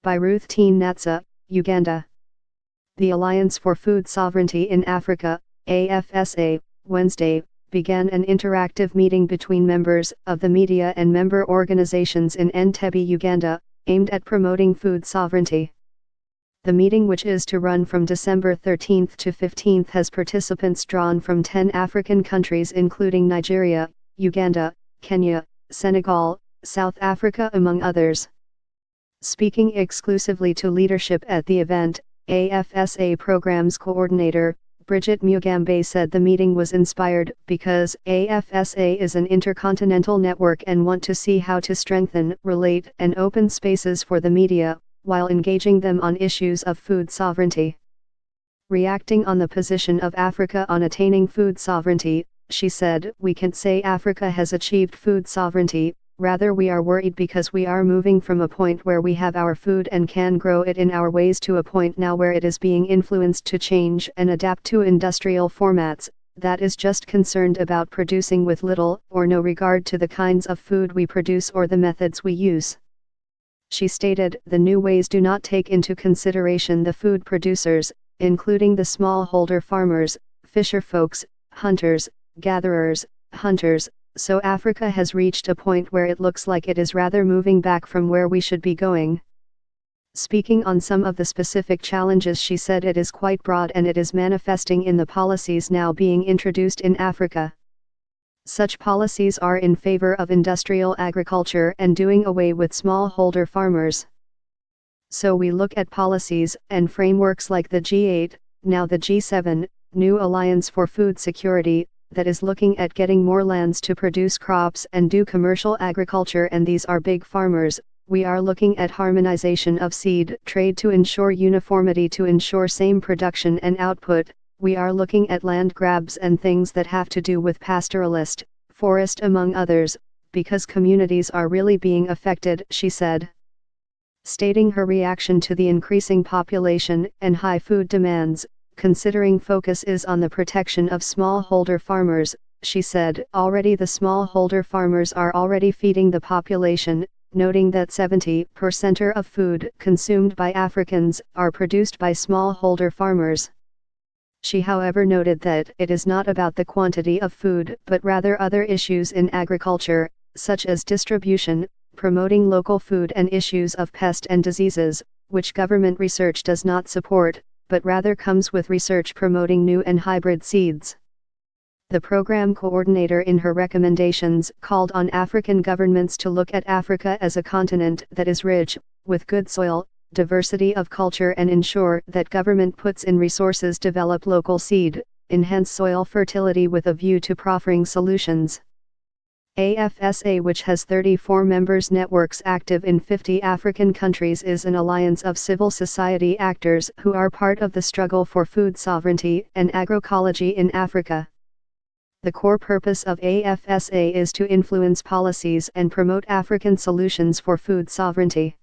by Ruth Natsa, Uganda. The Alliance for Food Sovereignty in Africa, AFSA, Wednesday, began an interactive meeting between members of the media and member organizations in Entebbe, Uganda, aimed at promoting food sovereignty. The meeting, which is to run from December 13 to 15, has participants drawn from 10 African countries including Nigeria, Uganda, Kenya, Senegal, South Africa among others. Speaking exclusively to leadership at the event, AFSA Programs Coordinator, Bridget Mugambe said the meeting was inspired because AFSA is an intercontinental network and want to see how to strengthen, relate and open spaces for the media, while engaging them on issues of food sovereignty. Reacting on the position of Africa on attaining food sovereignty, she said, "We can't say Africa has achieved food sovereignty, rather we are worried because we are moving from a point where we have our food and can grow it in our ways to a point now where it is being influenced to change and adapt to industrial formats, that is just concerned about producing with little or no regard to the kinds of food we produce or the methods we use." She stated, "The new ways do not take into consideration the food producers, including the smallholder farmers, fisher folks, hunters, gatherers, hunters, so Africa has reached a point where it looks like it is rather moving back from where we should be going." Speaking on some of the specific challenges, she said it is quite broad and it is manifesting in the policies now being introduced in Africa. Such policies are in favor of industrial agriculture and doing away with smallholder farmers. So we look at policies and frameworks like the G8, now the G7, New Alliance for Food Security, that is looking at getting more lands to produce crops and do commercial agriculture, and these are big farmers. We are looking at harmonization of seed trade to ensure uniformity, to ensure same production and output. We are looking at land grabs and things that have to do with pastoralist, forest among others, because communities are really being affected," she said. Stating her reaction to the increasing population and high food demands, considering focus is on the protection of smallholder farmers, she said, "Already the smallholder farmers are already feeding the population," noting that 70% of food consumed by Africans are produced by smallholder farmers. She however noted that it is not about the quantity of food but rather other issues in agriculture, such as distribution, promoting local food and issues of pest and diseases, which government research does not support, but rather comes with research promoting new and hybrid seeds. The program coordinator in her recommendations called on African governments to look at Africa as a continent that is rich, with good soil, diversity of culture, and ensure that government puts in resources, develop local seed, enhance soil fertility with a view to proffering solutions. AFSA, which has 34 members networks active in 50 African countries, is an alliance of civil society actors who are part of the struggle for food sovereignty and agroecology in Africa. The core purpose of AFSA is to influence policies and promote African solutions for food sovereignty.